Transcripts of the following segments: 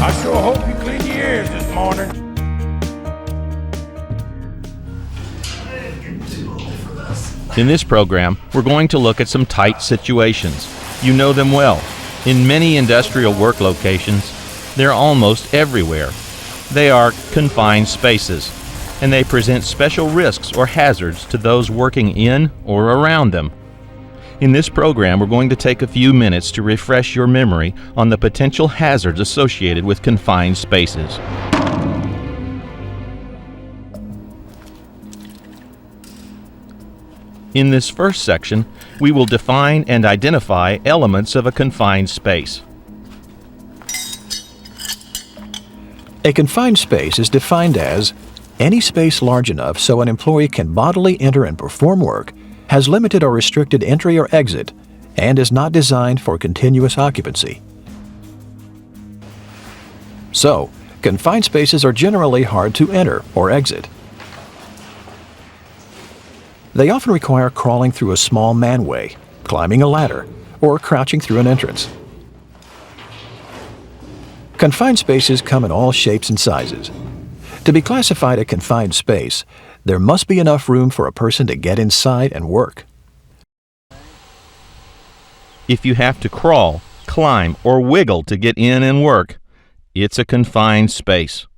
I sure hope you clean your ears this morning. In this program, we're going to look at some tight situations. You know them well. In many industrial work locations, they're almost everywhere. They are confined spaces, and they present special risks or hazards to those working in or around them. In this program, we're going to take a few minutes to refresh your memory on the potential hazards associated with confined spaces. In this first section, we will define and identify elements of a confined space. A confined space is defined as any space large enough so an employee can bodily enter and perform work, has limited or restricted entry or exit, and is not designed for continuous occupancy. So, confined spaces are generally hard to enter or exit. They often require crawling through a small manway, climbing a ladder, or crouching through an entrance. Confined spaces come in all shapes and sizes. To be classified a confined space, there must be enough room for a person to get inside and work. If you have to crawl, climb, or wiggle to get in and work, it's a confined space.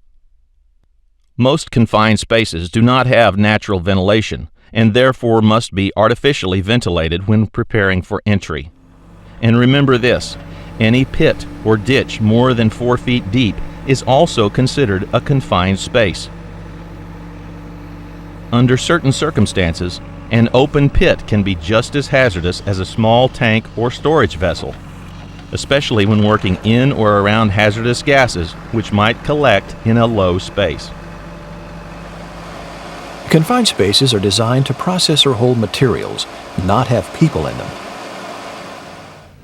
Most confined spaces do not have natural ventilation, and therefore must be artificially ventilated when preparing for entry. And remember this, any pit or ditch more than 4 feet deep is also considered a confined space. Under certain circumstances, an open pit can be just as hazardous as a small tank or storage vessel, especially when working in or around hazardous gases which might collect in a low space. Confined spaces are designed to process or hold materials, not have people in them.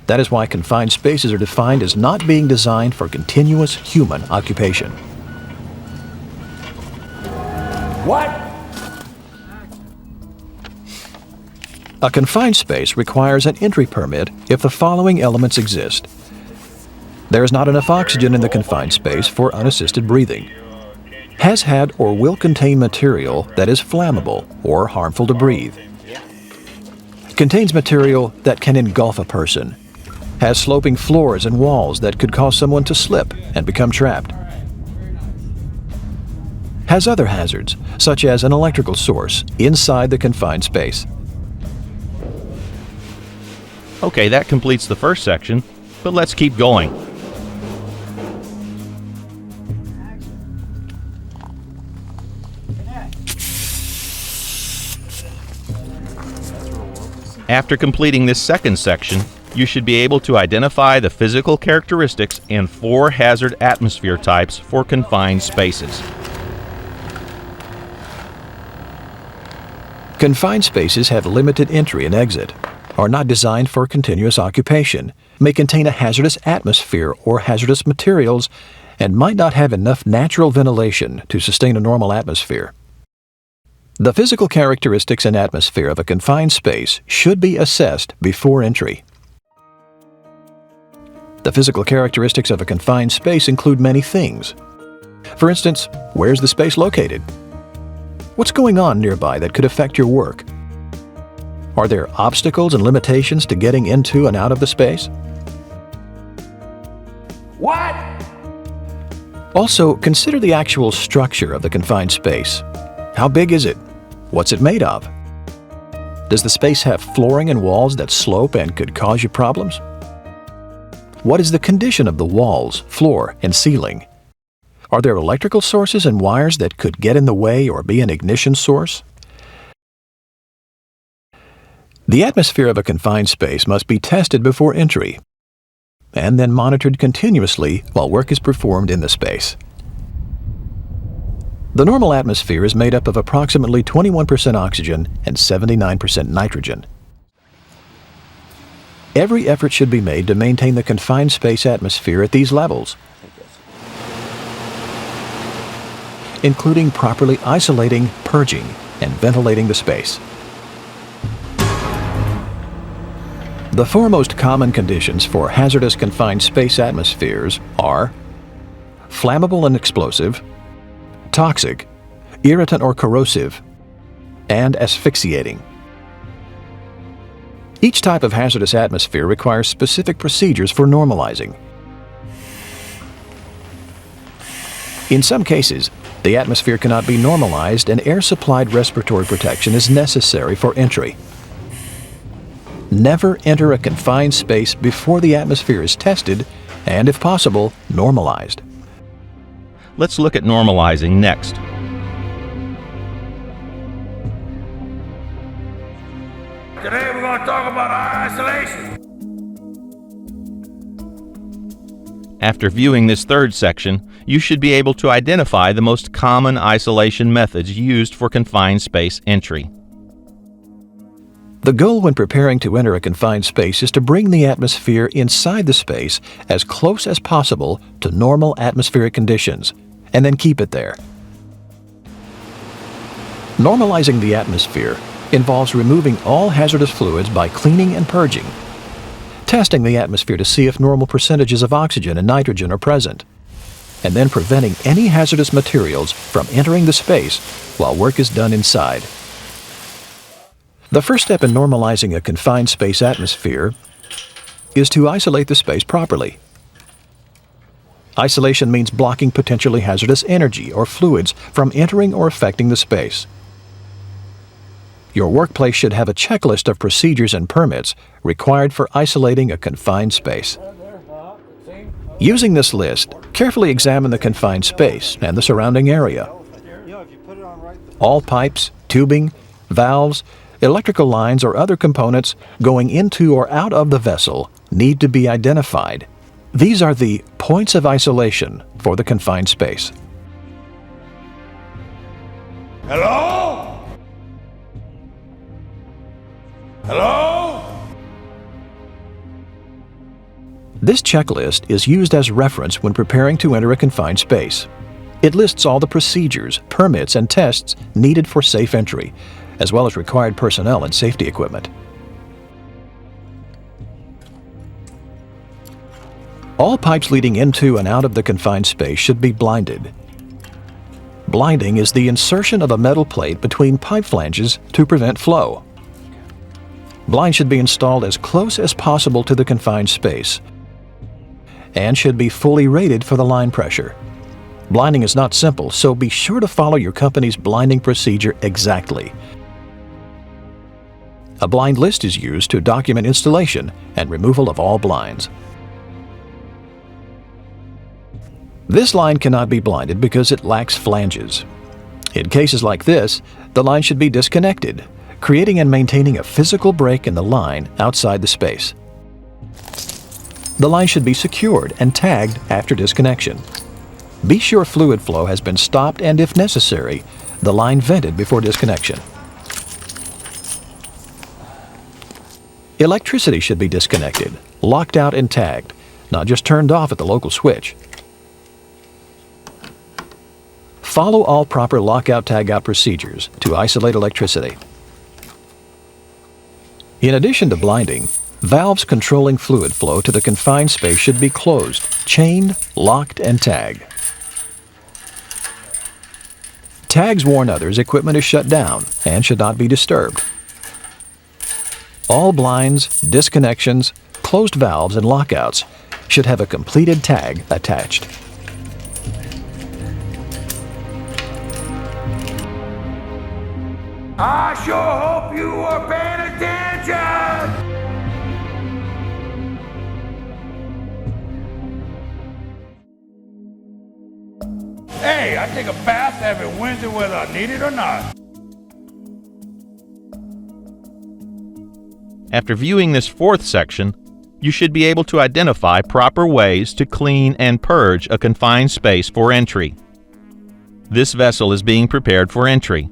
That is why confined spaces are defined as not being designed for continuous human occupation. What? A confined space requires an entry permit if the following elements exist. There is not enough oxygen in the confined space for unassisted breathing. Has had or will contain material that is flammable or harmful to breathe. Contains material that can engulf a person. Has sloping floors and walls that could cause someone to slip and become trapped. Has other hazards, such as an electrical source, inside the confined space. Okay, that completes the first section, but let's keep going. After completing this second section, you should be able to identify the physical characteristics and 4 hazard atmosphere types for confined spaces. Confined spaces have limited entry and exit, are not designed for continuous occupation, may contain a hazardous atmosphere or hazardous materials, and might not have enough natural ventilation to sustain a normal atmosphere. The physical characteristics and atmosphere of a confined space should be assessed before entry. The physical characteristics of a confined space include many things. For instance, where's the space located? What's going on nearby that could affect your work? Are there obstacles and limitations to getting into and out of the space? What? Also, consider the actual structure of the confined space. How big is it? What's it made of? Does the space have flooring and walls that slope and could cause you problems? What is the condition of the walls, floor, and ceiling? Are there electrical sources and wires that could get in the way or be an ignition source? The atmosphere of a confined space must be tested before entry, and then monitored continuously while work is performed in the space. The normal atmosphere is made up of approximately 21% oxygen and 79% nitrogen. Every effort should be made to maintain the confined space atmosphere at these levels, including properly isolating, purging, and ventilating the space. The 4 most common conditions for hazardous confined space atmospheres are flammable and explosive, toxic, irritant or corrosive, and asphyxiating. Each type of hazardous atmosphere requires specific procedures for normalizing. In some cases, the atmosphere cannot be normalized and air-supplied respiratory protection is necessary for entry. Never enter a confined space before the atmosphere is tested and, if possible, normalized. Let's look at normalizing next. Today we're going to talk about isolation. After viewing this third section, you should be able to identify the most common isolation methods used for confined space entry. The goal when preparing to enter a confined space is to bring the atmosphere inside the space as close as possible to normal atmospheric conditions, and then keep it there. Normalizing the atmosphere involves removing all hazardous fluids by cleaning and purging, testing the atmosphere to see if normal percentages of oxygen and nitrogen are present, and then preventing any hazardous materials from entering the space while work is done inside. The first step in normalizing a confined space atmosphere is to isolate the space properly. Isolation means blocking potentially hazardous energy or fluids from entering or affecting the space. Your workplace should have a checklist of procedures and permits required for isolating a confined space. Using this list, carefully examine the confined space and the surrounding area. All pipes, tubing, valves, electrical lines, or other components going into or out of the vessel need to be identified. These are the points of isolation for the confined space. Hello? Hello? This checklist is used as reference when preparing to enter a confined space. It lists all the procedures, permits, and tests needed for safe entry, as well as required personnel and safety equipment. All pipes leading into and out of the confined space should be blinded. Blinding is the insertion of a metal plate between pipe flanges to prevent flow. Blinds should be installed as close as possible to the confined space and should be fully rated for the line pressure. Blinding is not simple, so be sure to follow your company's blinding procedure exactly. A blind list is used to document installation and removal of all blinds. This line cannot be blinded because it lacks flanges. In cases like this, the line should be disconnected, creating and maintaining a physical break in the line outside the space. The line should be secured and tagged after disconnection. Be sure fluid flow has been stopped and, if necessary, the line vented before disconnection. Electricity should be disconnected, locked out and tagged, not just turned off at the local switch. Follow all proper lockout-tagout procedures to isolate electricity. In addition to blinding, valves controlling fluid flow to the confined space should be closed, chained, locked, and tagged. Tags warn others equipment is shut down and should not be disturbed. All blinds, disconnections, closed valves, and lockouts should have a completed tag attached. I sure hope you were paying attention! Hey, I take a bath every Wednesday whether I need it or not. After viewing this fourth section, you should be able to identify proper ways to clean and purge a confined space for entry. This vessel is being prepared for entry.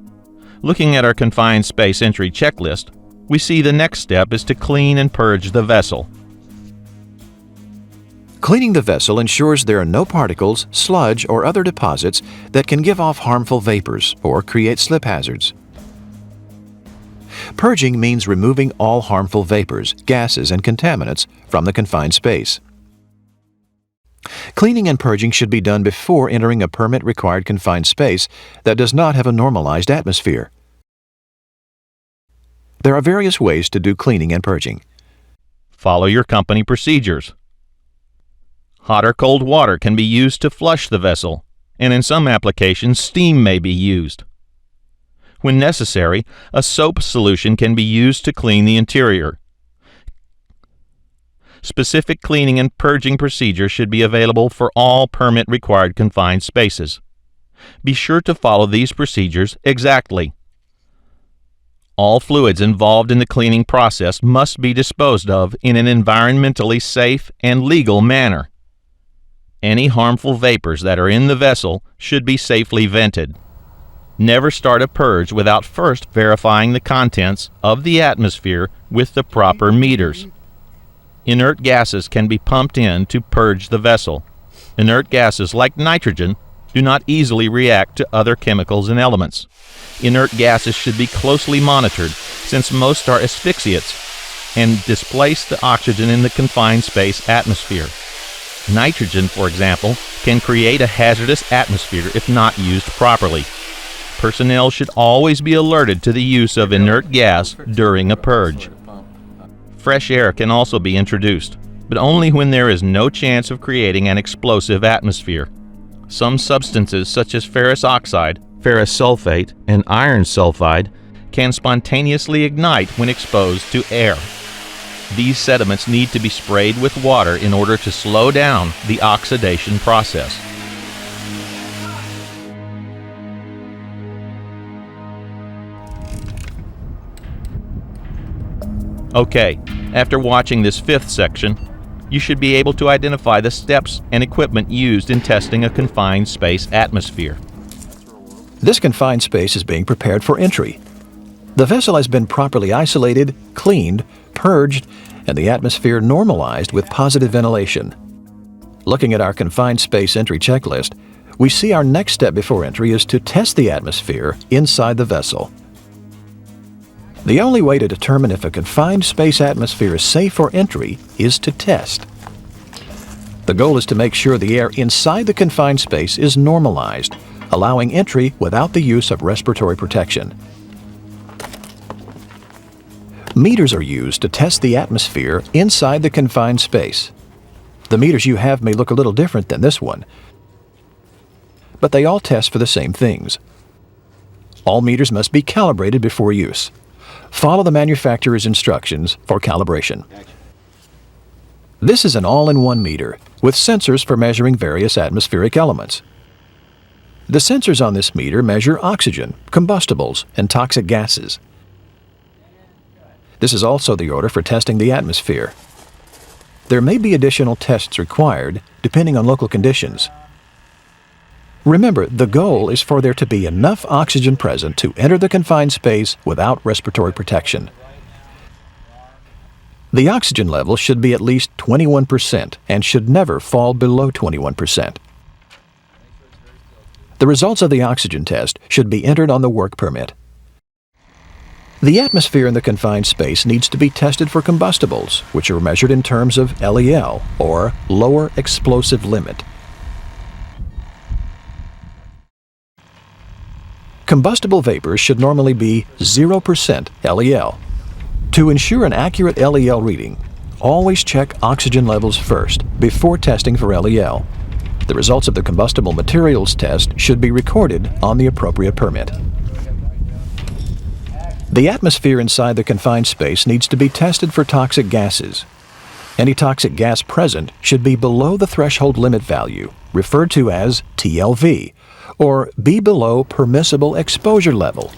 Looking at our confined space entry checklist, we see the next step is to clean and purge the vessel. Cleaning the vessel ensures there are no particles, sludge, or other deposits that can give off harmful vapors or create slip hazards. Purging means removing all harmful vapors, gases, and contaminants from the confined space. Cleaning and purging should be done before entering a permit-required confined space that does not have a normalized atmosphere. There are various ways to do cleaning and purging. Follow your company procedures. Hot or cold water can be used to flush the vessel, and in some applications, steam may be used. When necessary, a soap solution can be used to clean the interior. Specific cleaning and purging procedures should be available for all permit-required confined spaces. Be sure to follow these procedures exactly. All fluids involved in the cleaning process must be disposed of in an environmentally safe and legal manner. Any harmful vapors that are in the vessel should be safely vented. Never start a purge without first verifying the contents of the atmosphere with the proper meters. Inert gases can be pumped in to purge the vessel. Inert gases like nitrogen do not easily react to other chemicals and elements. Inert gases should be closely monitored since most are asphyxiates and displace the oxygen in the confined space atmosphere. Nitrogen, for example, can create a hazardous atmosphere if not used properly. Personnel should always be alerted to the use of inert gas during a purge. Fresh air can also be introduced, but only when there is no chance of creating an explosive atmosphere. Some substances such as ferrous oxide, ferrous sulfate, and iron sulfide can spontaneously ignite when exposed to air. These sediments need to be sprayed with water in order to slow down the oxidation process. Okay, after watching this fifth section, you should be able to identify the steps and equipment used in testing a confined space atmosphere. This confined space is being prepared for entry. The vessel has been properly isolated, cleaned, purged, and the atmosphere normalized with positive ventilation. Looking at our confined space entry checklist, we see our next step before entry is to test the atmosphere inside the vessel. The only way to determine if a confined space atmosphere is safe for entry is to test. The goal is to make sure the air inside the confined space is normalized, allowing entry without the use of respiratory protection. Meters are used to test the atmosphere inside the confined space. The meters you have may look a little different than this one, but they all test for the same things. All meters must be calibrated before use. Follow the manufacturer's instructions for calibration. This is an all-in-one meter with sensors for measuring various atmospheric elements. The sensors on this meter measure oxygen, combustibles, and toxic gases. This is also the order for testing the atmosphere. There may be additional tests required depending on local conditions. Remember, the goal is for there to be enough oxygen present to enter the confined space without respiratory protection. The oxygen level should be at least 21% and should never fall below 21%. The results of the oxygen test should be entered on the work permit. The atmosphere in the confined space needs to be tested for combustibles, which are measured in terms of LEL, or lower explosive limit. Combustible vapors should normally be 0% LEL. To ensure an accurate LEL reading, always check oxygen levels first before testing for LEL. The results of the combustible materials test should be recorded on the appropriate permit. The atmosphere inside the confined space needs to be tested for toxic gases. Any toxic gas present should be below the threshold limit value, referred to as TLV, or be below permissible exposure level,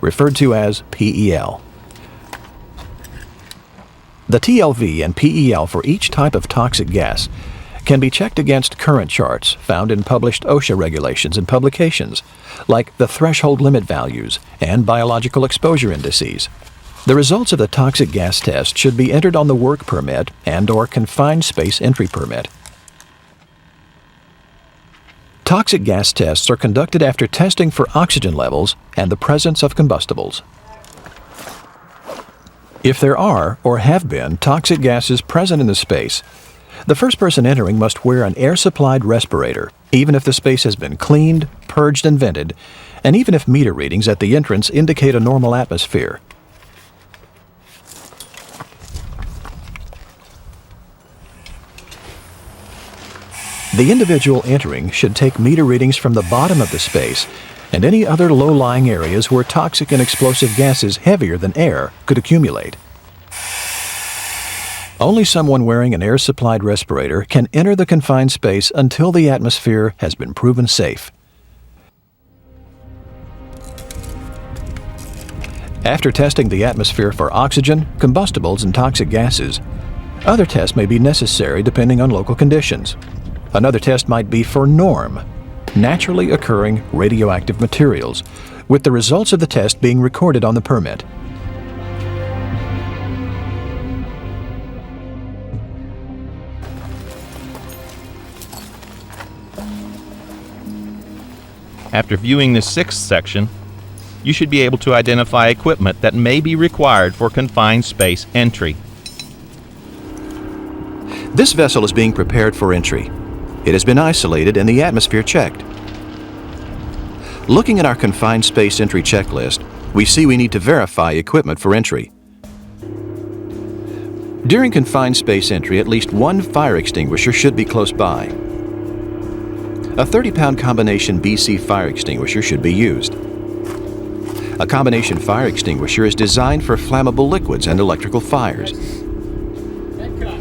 referred to as PEL. The TLV and PEL for each type of toxic gas can be checked against current charts found in published OSHA regulations and publications, like the threshold limit values and biological exposure indices. The results of the toxic gas test should be entered on the work permit and/or confined space entry permit. Toxic gas tests are conducted after testing for oxygen levels and the presence of combustibles. If there are or have been toxic gases present in the space, The first person entering must wear an air-supplied respirator, even if the space has been cleaned, purged, and vented, and even if meter readings at the entrance indicate a normal atmosphere. The individual entering should take meter readings from the bottom of the space and any other low-lying areas where toxic and explosive gases heavier than air could accumulate. Only someone wearing an air-supplied respirator can enter the confined space until the atmosphere has been proven safe. After testing the atmosphere for oxygen, combustibles, and toxic gases, other tests may be necessary depending on local conditions. Another test might be for NORM, naturally occurring radioactive materials, with the results of the test being recorded on the permit. After viewing the sixth section, you should be able to identify equipment that may be required for confined space entry. This vessel is being prepared for entry. It has been isolated and the atmosphere checked. Looking at our confined space entry checklist, we see we need to verify equipment for entry. During confined space entry, at least one fire extinguisher should be close by. A 30-pound combination BC fire extinguisher should be used. A combination fire extinguisher is designed for flammable liquids and electrical fires.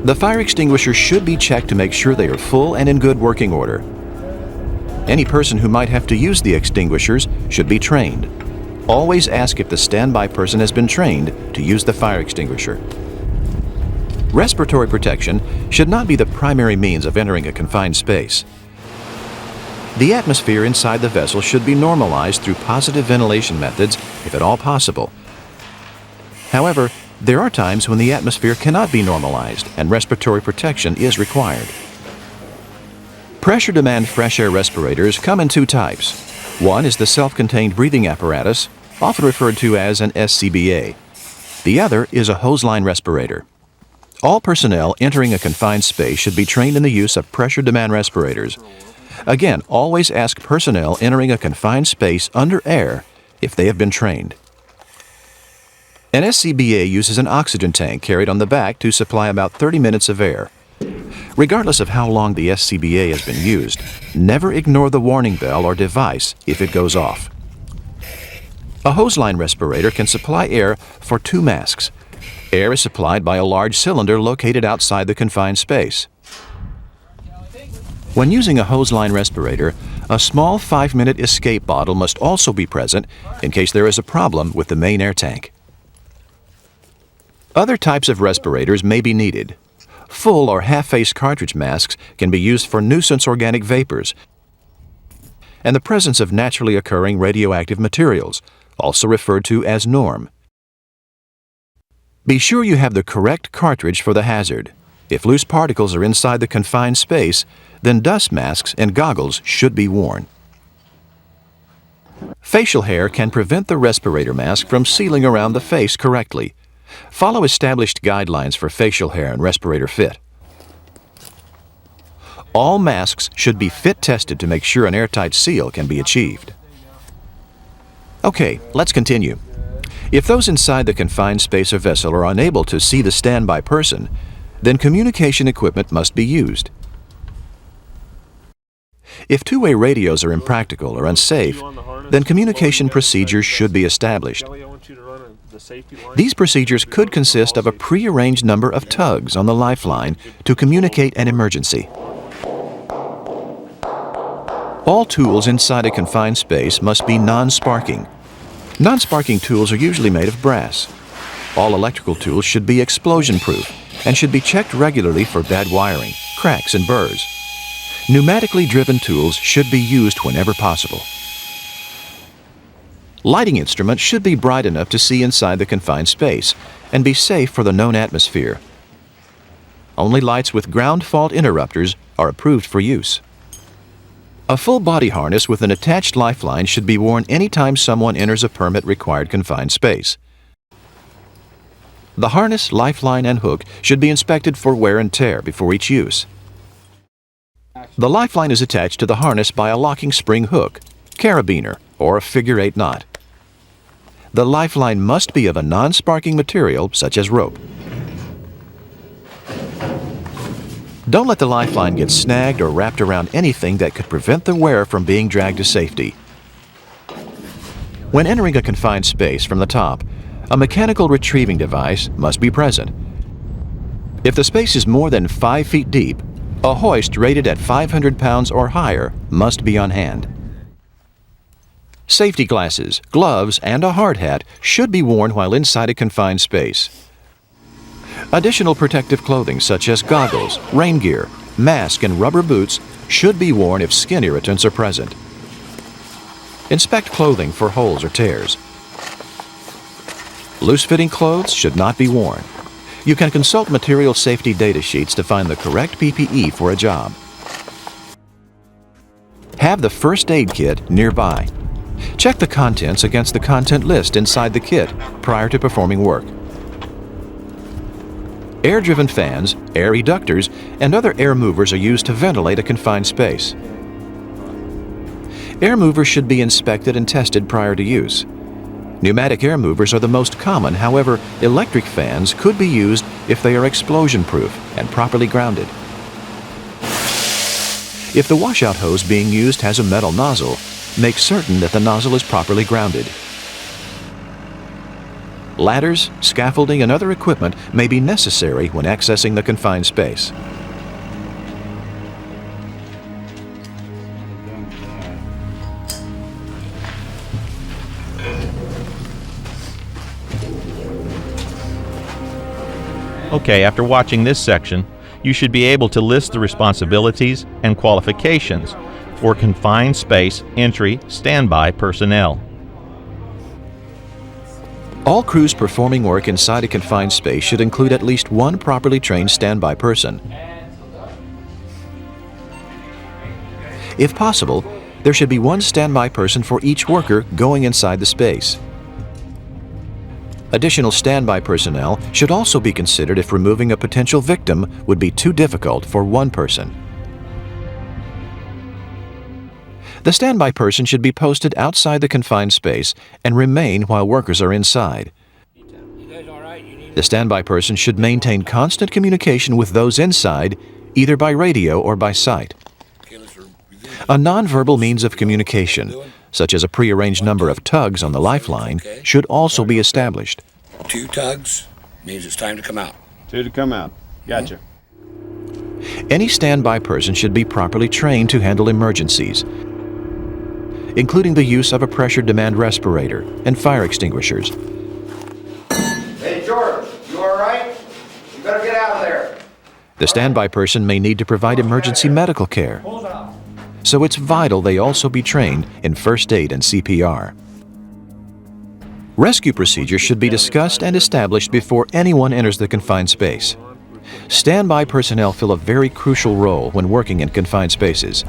The fire extinguishers should be checked to make sure they are full and in good working order. Any person who might have to use the extinguishers should be trained. Always ask if the standby person has been trained to use the fire extinguisher. Respiratory protection should not be the primary means of entering a confined space. The atmosphere inside the vessel should be normalized through positive ventilation methods, if at all possible. However, there are times when the atmosphere cannot be normalized and respiratory protection is required. Pressure demand fresh air respirators come in two types. One is the self-contained breathing apparatus, often referred to as an SCBA. The other is a hose line respirator. All personnel entering a confined space should be trained in the use of pressure demand respirators. Again, always ask personnel entering a confined space under air if they have been trained. An SCBA uses an oxygen tank carried on the back to supply about 30 minutes of air. Regardless of how long the SCBA has been used, never ignore the warning bell or device if it goes off. A hose line respirator can supply air for 2 masks. Air is supplied by a large cylinder located outside the confined space. When using a hose line respirator, a small 5-minute escape bottle must also be present in case there is a problem with the main air tank. Other types of respirators may be needed. Full or half-face cartridge masks can be used for nuisance organic vapors and the presence of naturally occurring radioactive materials, also referred to as NORM. Be sure you have the correct cartridge for the hazard. If loose particles are inside the confined space, then dust masks and goggles should be worn. Facial hair can prevent the respirator mask from sealing around the face correctly. Follow established guidelines for facial hair and respirator fit. All masks should be fit tested to make sure an airtight seal can be achieved. Okay, let's continue. If those inside the confined space or vessel are unable to see the standby person, then communication equipment must be used. If two-way radios are impractical or unsafe, then communication procedures should be established. These procedures could consist of a prearranged number of tugs on the lifeline to communicate an emergency. All tools inside a confined space must be non-sparking. Non-sparking tools are usually made of brass. All electrical tools should be explosion-proof and should be checked regularly for bad wiring, cracks, and burrs. Pneumatically driven tools should be used whenever possible. Lighting instruments should be bright enough to see inside the confined space and be safe for the known atmosphere. Only lights with ground fault interrupters are approved for use. A full body harness with an attached lifeline should be worn anytime someone enters a permit-required confined space. The harness, lifeline, and hook should be inspected for wear and tear before each use. The lifeline is attached to the harness by a locking spring hook, carabiner, or a figure-8 knot. The lifeline must be of a non-sparking material such as rope. Don't let the lifeline get snagged or wrapped around anything that could prevent the wearer from being dragged to safety. When entering a confined space from the top, a mechanical retrieving device must be present. If the space is more than 5 feet deep, a hoist rated at 500 pounds or higher must be on hand. Safety glasses, gloves, and a hard hat should be worn while inside a confined space. Additional protective clothing such as goggles, rain gear, mask, and rubber boots should be worn if skin irritants are present. Inspect clothing for holes or tears. Loose-fitting clothes should not be worn. You can consult material safety data sheets to find the correct PPE for a job. Have the first aid kit nearby. Check the contents against the content list inside the kit prior to performing work. Air-driven fans, air eductors, and other air movers are used to ventilate a confined space. Air movers should be inspected and tested prior to use. Pneumatic air movers are the most common, however, electric fans could be used if they are explosion-proof and properly grounded. If the washout hose being used has a metal nozzle, make certain that the nozzle is properly grounded. Ladders, scaffolding, and other equipment may be necessary when accessing the confined space. Okay, after watching this section, you should be able to list the responsibilities and qualifications for confined space entry standby personnel. All crews performing work inside a confined space should include at least one properly trained standby person. If possible, there should be one standby person for each worker going inside the space. Additional standby personnel should also be considered if removing a potential victim would be too difficult for one person. The standby person should be posted outside the confined space and remain while workers are inside. The standby person should maintain constant communication with those inside, either by radio or by sight. A nonverbal means of communication, such as a prearranged number of tugs on the lifeline, should also be established. 2 tugs means it's time to come out. 2 to come out. Gotcha. Any standby person should be properly trained to handle emergencies, including the use of a pressure demand respirator and fire extinguishers. Hey, George, you all right? You better get out of there. The standby person may need to provide emergency medical care, so it's vital they also be trained in first aid and CPR. Rescue procedures should be discussed and established before anyone enters the confined space. Standby personnel fill a very crucial role when working in confined spaces.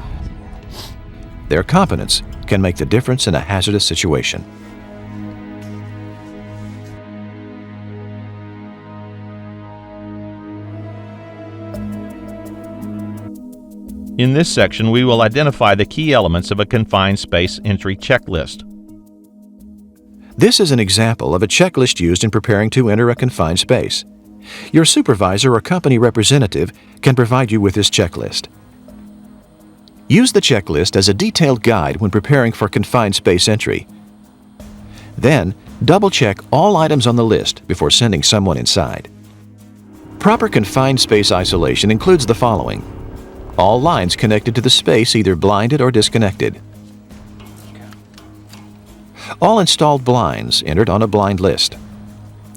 Their competence can make the difference in a hazardous situation. In this section, we will identify the key elements of a confined space entry checklist. This is an example of a checklist used in preparing to enter a confined space. Your supervisor or company representative can provide you with this checklist. Use the checklist as a detailed guide when preparing for confined space entry. Then, double-check all items on the list before sending someone inside. Proper confined space isolation includes the following: all lines connected to the space either blinded or disconnected. All installed blinds entered on a blind list.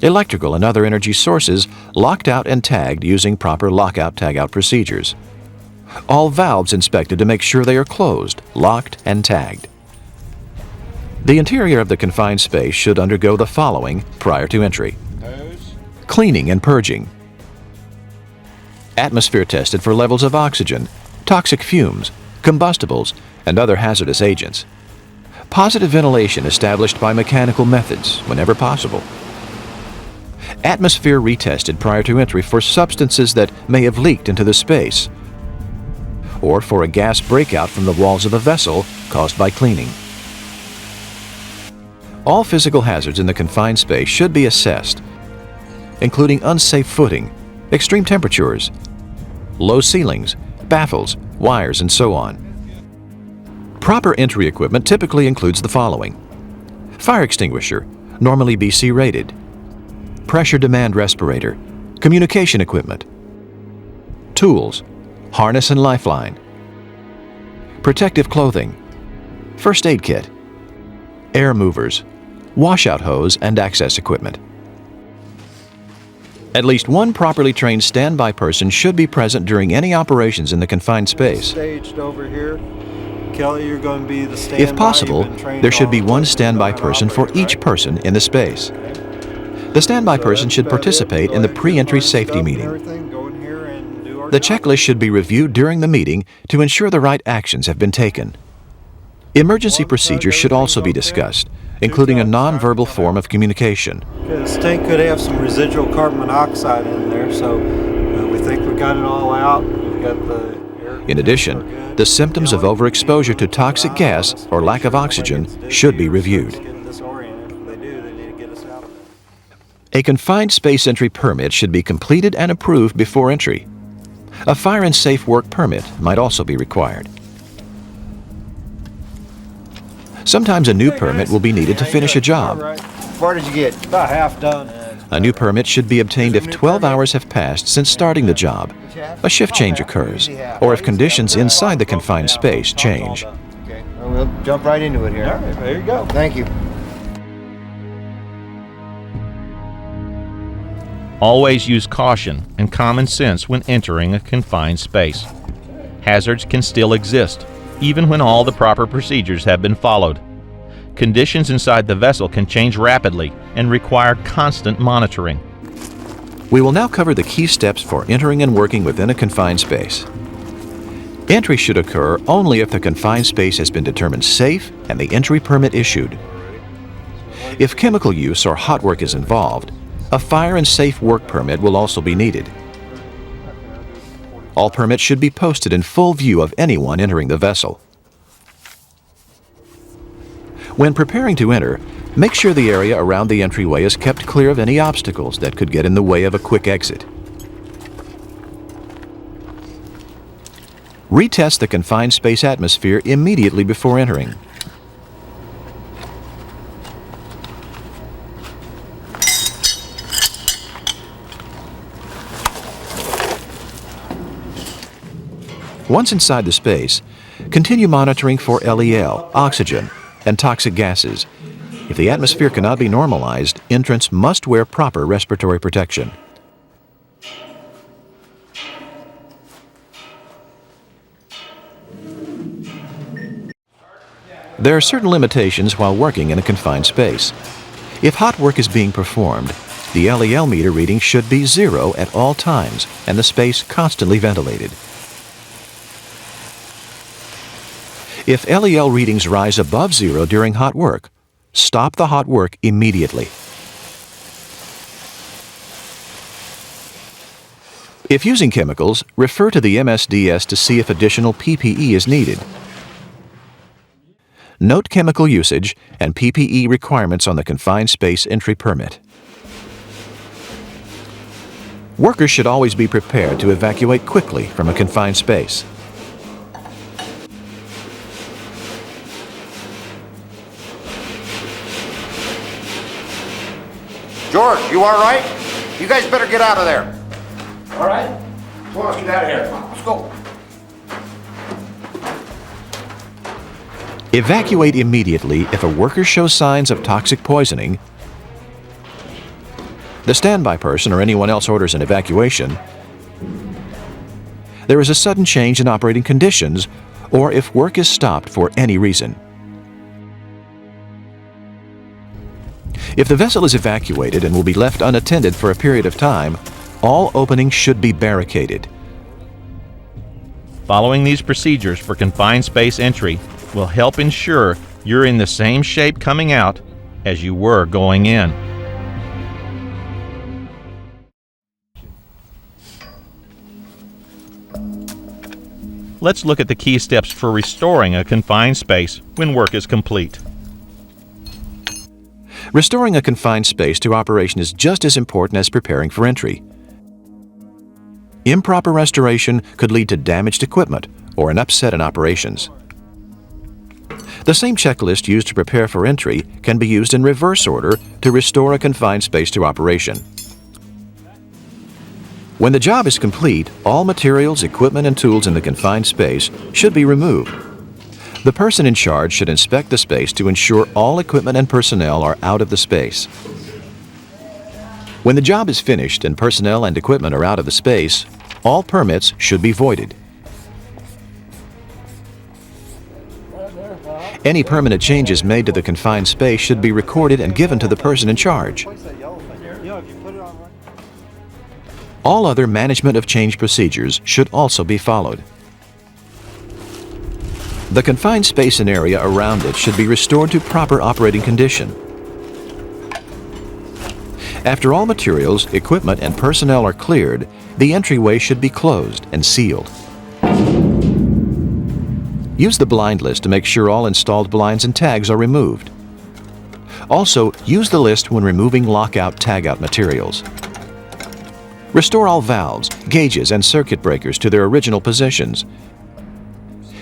Electrical and other energy sources locked out and tagged using proper lockout-tagout procedures. All valves inspected to make sure they are closed, locked, and tagged. The interior of the confined space should undergo the following prior to entry: cleaning and purging. Atmosphere tested for levels of oxygen, toxic fumes, combustibles, and other hazardous agents. Positive ventilation established by mechanical methods whenever possible. Atmosphere retested prior to entry for substances that may have leaked into the space. or for a gas breakout from the walls of the vessel caused by cleaning. All physical hazards in the confined space should be assessed, including unsafe footing, extreme temperatures, low ceilings, baffles, wires, and so on. Proper entry equipment typically includes the following: fire extinguisher, normally BC rated, pressure demand respirator, communication equipment, tools, harness and lifeline, protective clothing, first aid kit, air movers, washout hose, and access equipment. At least one properly trained standby person should be present during any operations in the confined space. Staged over here. Kelly, you're going to be the standby. If possible, there should be one standby person for each person in the space. The standby person should participate in the pre-entry safety meeting. The checklist should be reviewed during the meeting to ensure the right actions have been taken. Emergency procedures should also be discussed, including a non-verbal form of communication. This tank could have some residual carbon monoxide in there, so we think we got it all out. We've got the air. In addition, the symptoms of overexposure to toxic gas or lack of oxygen should be reviewed. A confined space entry permit should be completed and approved before entry. A fire and safe work permit might also be required. Sometimes a new permit will be needed to finish a job. How far did you get? About half done. A new permit should be obtained if 12 hours have passed since starting the job, a shift change occurs, or if conditions inside the confined space change. Okay, well, we'll jump right into it here. All right, there you go. Thank you. Always use caution and common sense when entering a confined space. Hazards can still exist, even when all the proper procedures have been followed. Conditions inside the vessel can change rapidly and require constant monitoring. We will now cover the key steps for entering and working within a confined space. Entry should occur only if the confined space has been determined safe and the entry permit issued. If chemical use or hot work is involved, a fire and safe work permit will also be needed. All permits should be posted in full view of anyone entering the vessel. When preparing to enter, make sure the area around the entryway is kept clear of any obstacles that could get in the way of a quick exit. Retest the confined space atmosphere immediately before entering. Once inside the space, continue monitoring for LEL, oxygen, and toxic gases. If the atmosphere cannot be normalized, entrants must wear proper respiratory protection. There are certain limitations while working in a confined space. If hot work is being performed, the LEL meter reading should be 0 at all times and the space constantly ventilated. If LEL readings rise above 0 during hot work, stop the hot work immediately. If using chemicals, refer to the MSDS to see if additional PPE is needed. Note chemical usage and PPE requirements on the confined space entry permit. Workers should always be prepared to evacuate quickly from a confined space. George, you all right? You guys better get out of there. All right? Come on, let's get out of here. Come on, let's go. Evacuate immediately if a worker shows signs of toxic poisoning, the standby person or anyone else orders an evacuation, there is a sudden change in operating conditions, or if work is stopped for any reason. If the vessel is evacuated and will be left unattended for a period of time, all openings should be barricaded. Following these procedures for confined space entry will help ensure you're in the same shape coming out as you were going in. let's look at the key steps for restoring a confined space when work is complete. Restoring a confined space to operation is just as important as preparing for entry. Improper restoration could lead to damaged equipment or an upset in operations. The same checklist used to prepare for entry can be used in reverse order to restore a confined space to operation. When the job is complete, all materials, equipment, and tools in the confined space should be removed. The person in charge should inspect the space to ensure all equipment and personnel are out of the space. When the job is finished and personnel and equipment are out of the space, all permits should be voided. Any permanent changes made to the confined space should be recorded and given to the person in charge. All other management of change procedures should also be followed. The confined space and area around it should be restored to proper operating condition. After all materials, equipment, and personnel are cleared, the entryway should be closed and sealed. Use the blind list to make sure all installed blinds and tags are removed. Also, use the list when removing lockout/tagout materials. Restore all valves, gauges, and circuit breakers to their original positions.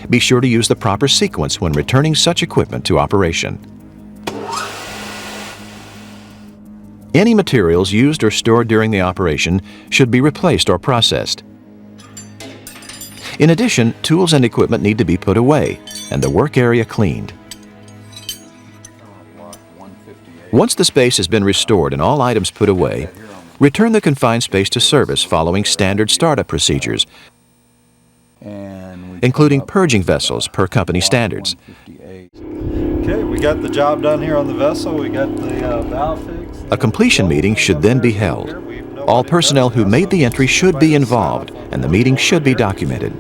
Be sure to use the proper sequence when returning such equipment to operation. Any materials used or stored during the operation should be replaced or processed. In addition, tools and equipment need to be put away and the work area cleaned. Once the space has been restored and all items put away, return the confined space to service following standard startup procedures, including purging vessels per company standards. Okay, we got the job done here on the vessel. We got the valve fixed. A completion meeting should then be held. All personnel who made the entry should be involved, and the meeting should be documented.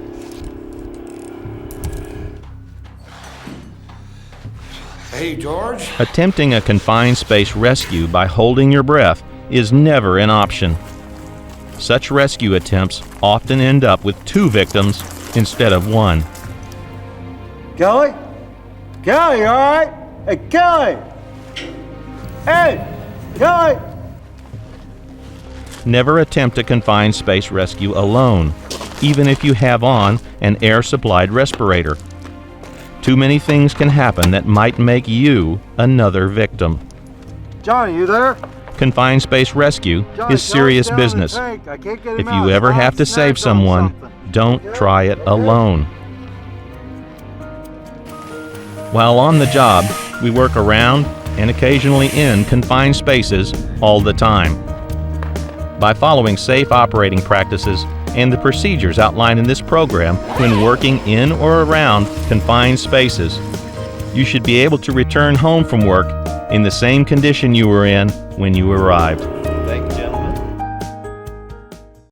Hey, George. Attempting a confined space rescue by holding your breath is never an option. Such rescue attempts often end up with 2 victims instead of 1. Kelly? Kelly, you all right? Hey, Kelly! Hey, Kelly! Never attempt a confined space rescue alone, even if you have on an air-supplied respirator. Too many things can happen that might make you another victim. Johnny, you there? Confined space rescue is serious business. If you ever have to save someone, don't try it alone. While on the job, we work around and occasionally in confined spaces all the time. By following safe operating practices and the procedures outlined in this program when working in or around confined spaces, you should be able to return home from work in the same condition you were in when you arrived.